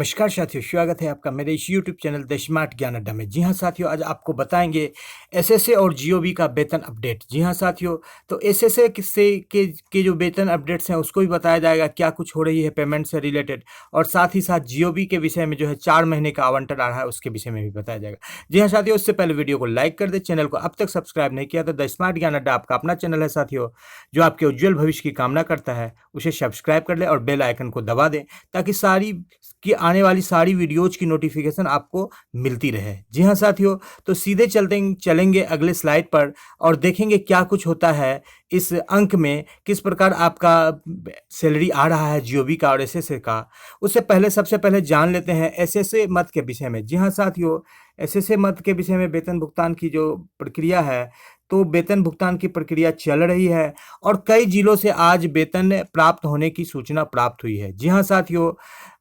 नमस्कार साथियों, स्वागत है आपका मेरे इस यूट्यूब चैनल द स्मार्ट ज्ञान अड्डा में। जी हाँ साथियों, आज आपको बताएंगे एसएसए और जीओबी का वेतन अपडेट। जी हाँ साथियों, तो एसएसए के जो वेतन अपडेट्स हैं उसको भी बताया जाएगा, क्या कुछ हो रही है पेमेंट से रिलेटेड, और साथ ही साथ जीओबी के विषय में जो है 4 महीने का आवंटन आ रहा है उसके विषय में भी बताया जाएगा। जी हाँ साथियों, उससे पहले वीडियो को लाइक कर दे, चैनल को अब तक सब्सक्राइब नहीं किया तो द स्मार्ट ज्ञान अड्डा आपका अपना चैनल है साथियों, जो आपके उज्जवल भविष्य की कामना करता है। उसे सब्सक्राइब कर ले और बेल आइकन को दबा दें ताकि आने वाली सारी वीडियोज की नोटिफिकेशन आपको मिलती रहे। जी हाँ साथियों, तो सीधे चलेंगे अगले स्लाइड पर और देखेंगे क्या कुछ होता है इस अंक में, किस प्रकार आपका सैलरी आ रहा है जीओबी का और एसएसए का। उससे पहले सबसे पहले जान लेते हैं एसएसए मद के विषय में। जी हाँ साथियों, एसएसए मद के विषय में वेतन भुगतान की जो प्रक्रिया है, तो वेतन भुगतान की प्रक्रिया चल रही है और कई जिलों से आज वेतन प्राप्त होने की सूचना प्राप्त हुई है। जी हाँ साथियों,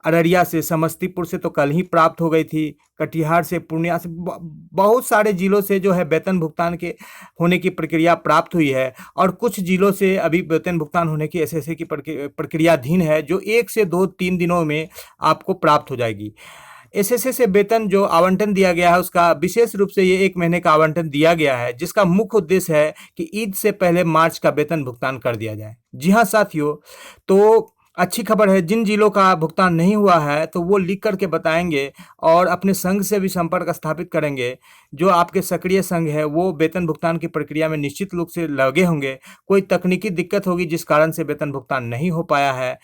अररिया से, समस्तीपुर से तो कल ही प्राप्त हो गई थी, कटिहार से, पूर्णिया से, बहुत सारे जिलों से जो है वेतन भुगतान के होने की प्रक्रिया प्राप्त हुई है और कुछ जिलों से अभी वेतन भुगतान होने की एसएसए की प्रक्रियाधीन है, जो 1 से 2-3 दिनों में आपको प्राप्त हो जाएगी। एसएसए से वेतन जो आवंटन दिया गया है उसका विशेष रूप से ये 1 महीने का आवंटन दिया गया है, जिसका मुख्य उद्देश्य है कि ईद से पहले मार्च का वेतन भुगतान कर दिया जाए। जी हाँ साथियों, तो अच्छी खबर है, जिन जिलों का भुगतान नहीं हुआ है तो वो लिख करके बताएंगे और अपने संघ से भी संपर्क स्थापित करेंगे। जो आपके सक्रिय संघ है वो वेतन भुगतान की प्रक्रिया में निश्चित रूप से लगे होंगे। कोई तकनीकी दिक्कत होगी जिस कारण से वेतन भुगतान नहीं हो पाया है,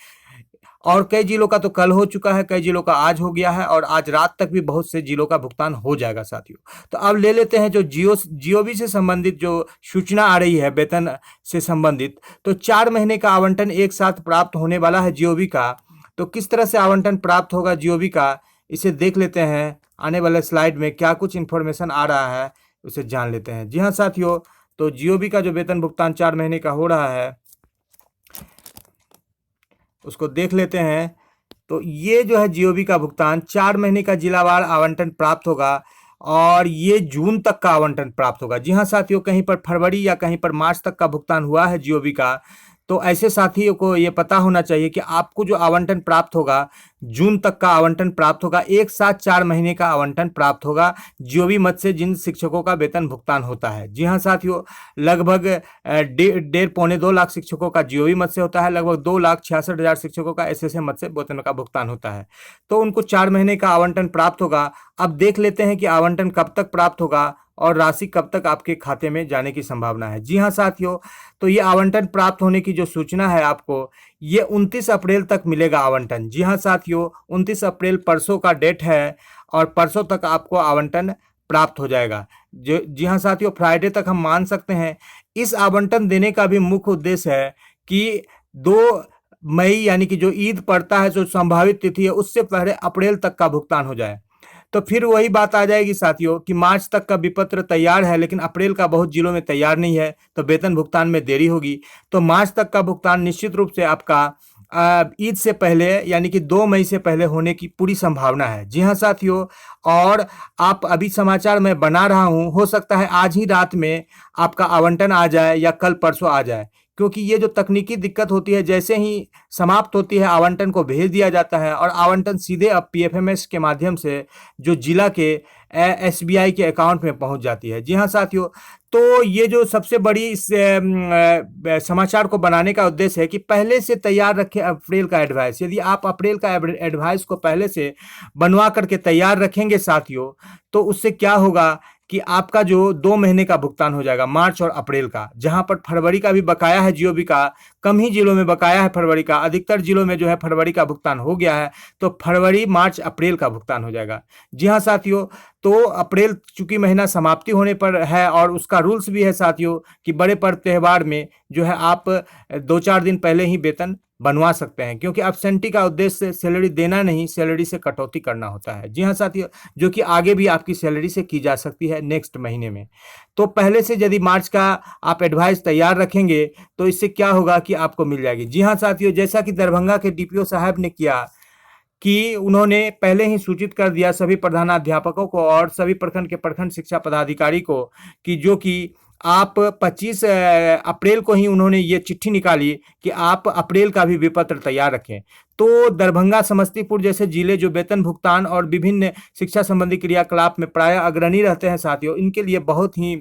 और कई जिलों का तो कल हो चुका है, कई जिलों का आज हो गया है और आज रात तक भी बहुत से जिलों का भुगतान हो जाएगा साथियों। तो अब ले लेते हैं जो जीओबी से संबंधित जो सूचना आ रही है वेतन से संबंधित। तो 4 महीने का आवंटन एक साथ प्राप्त होने वाला है जीओबी का। तो किस तरह से आवंटन प्राप्त होगा जीओबी का, इसे देख लेते हैं। आने वाले स्लाइड में क्या कुछ इन्फॉर्मेशन आ रहा है उसे जान लेते हैं। जी हाँ साथियों, तो जीओबी का जो वेतन भुगतान 4 महीने का हो रहा है उसको देख लेते हैं। तो ये जो है जीओबी का भुगतान 4 महीने का जिलावार आवंटन प्राप्त होगा और ये जून तक का आवंटन प्राप्त होगा। जी हाँ साथियों, कहीं पर फरवरी या कहीं पर मार्च तक का भुगतान हुआ है जीओबी का, तो ऐसे साथियों को ये पता होना चाहिए कि आपको जो आवंटन प्राप्त होगा जून तक का आवंटन प्राप्त होगा, एक साथ 4 महीने का आवंटन प्राप्त होगा जीओबी मद से जिन शिक्षकों का वेतन भुगतान होता है। जी हाँ साथियों, लगभग 1.5-2 लाख शिक्षकों का जीओबी मद से होता है, लगभग 2,66,000 शिक्षकों का एसएसए मद से वेतन का भुगतान होता है। तो उनको 4 महीने का आवंटन प्राप्त होगा। अब देख लेते हैं कि आवंटन कब तक प्राप्त होगा और राशि कब तक आपके खाते में जाने की संभावना है। जी हाँ साथियों, तो ये आवंटन प्राप्त होने की जो सूचना है आपको, ये 29 अप्रैल तक मिलेगा आवंटन। जी हाँ साथियों, 29 अप्रैल परसों का डेट है और परसों तक आपको आवंटन प्राप्त हो जाएगा। जी हाँ साथियों, फ्राइडे तक हम मान सकते हैं। इस आवंटन देने का भी मुख्य उद्देश्य है कि 2 मई यानी कि जो ईद पड़ता है, जो संभावित तिथि है, उससे पहले अप्रैल तक का भुगतान हो जाए। तो फिर वही बात आ जाएगी साथियों कि मार्च तक का विपत्र तैयार है लेकिन अप्रैल का बहुत जिलों में तैयार नहीं है, तो वेतन भुगतान में देरी होगी। तो मार्च तक का भुगतान निश्चित रूप से आपका ईद से पहले यानी कि 2 मई से पहले होने की पूरी संभावना है। जी हाँ साथियों, और आप अभी समाचार मैं बना रहा हूँ, हो सकता है आज ही रात में आपका आवंटन आ जाए या कल परसों आ जाए, क्योंकि ये जो तकनीकी दिक्कत होती है, जैसे ही समाप्त होती है आवंटन को भेज दिया जाता है और आवंटन सीधे अब पीएफएमएस के माध्यम से जो जिला के एसबीआई के अकाउंट में पहुंच जाती है। जी हाँ साथियों, तो ये जो सबसे बड़ी इस समाचार को बनाने का उद्देश्य है कि पहले से तैयार रखें अप्रैल का एडवाइस। यदि आप अप्रैल का एडवाइस को पहले से बनवा करके तैयार रखेंगे साथियों, तो उससे क्या होगा कि आपका जो 2 महीने का भुगतान हो जाएगा, मार्च और अप्रैल का। जहां पर फरवरी का भी बकाया है जीओबी का, कम ही जिलों में बकाया है फरवरी का, अधिकतर जिलों में जो है फरवरी का भुगतान हो गया है, तो फरवरी, मार्च, अप्रैल का भुगतान हो जाएगा। जी हाँ साथियों, तो अप्रैल चूंकि महीना समाप्ति होने पर है और उसका रूल्स भी है साथियों कि बड़े पर्व त्यौहार में जो है आप 2-4 दिन पहले ही वेतन बनवा सकते हैं, क्योंकि एब्सेंटी का उद्देश्य सैलरी देना नहीं, सैलरी से कटौती करना होता है। जी हाँ साथियों, जो कि आगे भी आपकी सैलरी से की जा सकती है नेक्स्ट महीने में। तो पहले से यदि मार्च का आप एडवाइस तैयार रखेंगे तो इससे क्या होगा कि आपको मिल जाएगी। जी हाँ साथियों, जैसा कि दरभंगा के डीपीओ साहब ने किया कि उन्होंने पहले ही सूचित कर दिया सभी प्रधानाध्यापकों को और सभी प्रखंड के प्रखंड शिक्षा पदाधिकारी को कि जो कि आप 25 अप्रैल को ही उन्होंने ये चिट्ठी निकाली कि आप अप्रैल का भी विपत्र तैयार रखें। तो दरभंगा, समस्तीपुर जैसे जिले जो वेतन भुगतान और विभिन्न शिक्षा संबंधी क्रियाकलाप में प्रायः अग्रणी रहते हैं साथियों, इनके लिए बहुत ही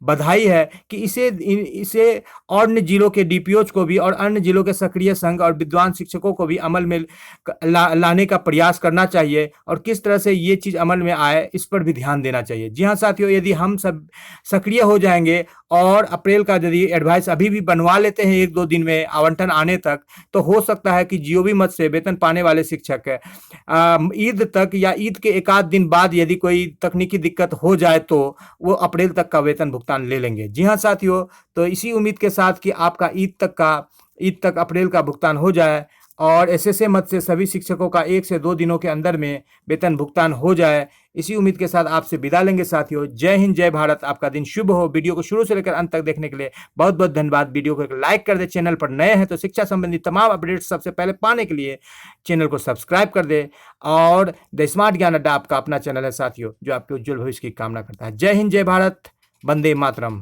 बधाई है कि इसे अन्य जिलों के डीपीओज को भी और अन्य जिलों के सक्रिय संघ और विद्वान शिक्षकों को भी अमल में लाने का प्रयास करना चाहिए, और किस तरह से ये चीज़ अमल में आए इस पर भी ध्यान देना चाहिए। जी हाँ साथियों, यदि हम सब सक्रिय हो जाएंगे और अप्रैल का यदि एडवाइस अभी भी बनवा लेते हैं 1-2 दिन में आवंटन आने तक, तो हो सकता है कि जीओबी मद से वेतन पाने वाले शिक्षक ईद तक या ईद के एक आध दिन बाद यदि कोई तकनीकी दिक्कत हो जाए तो वो अप्रैल तक का वेतन भुगतान ले लेंगे। जी हाँ साथियों, तो इसी उम्मीद के साथ कि आपका ईद तक अप्रैल का भुगतान हो जाए और एसएसए मद से सभी शिक्षकों का 1 से 2 दिनों के अंदर में वेतन भुगतान हो जाए, इसी उम्मीद के साथ आपसे विदा लेंगे साथियों। जय हिंद, जय भारत, आपका दिन शुभ हो। वीडियो को शुरू से लेकर अंत तक देखने के लिए बहुत बहुत धन्यवाद। वीडियो को एक लाइक कर दे, चैनल पर नए हैं तो शिक्षा संबंधी तमाम अपडेट्स सबसे पहले पाने के लिए चैनल को सब्सक्राइब कर दे। और द स्मार्ट ज्ञान अड्डा आपका अपना चैनल है साथियों, जो आपके उज्जवल भविष्य की कामना करता है। जय हिंद, जय भारत, वंदे मातरम।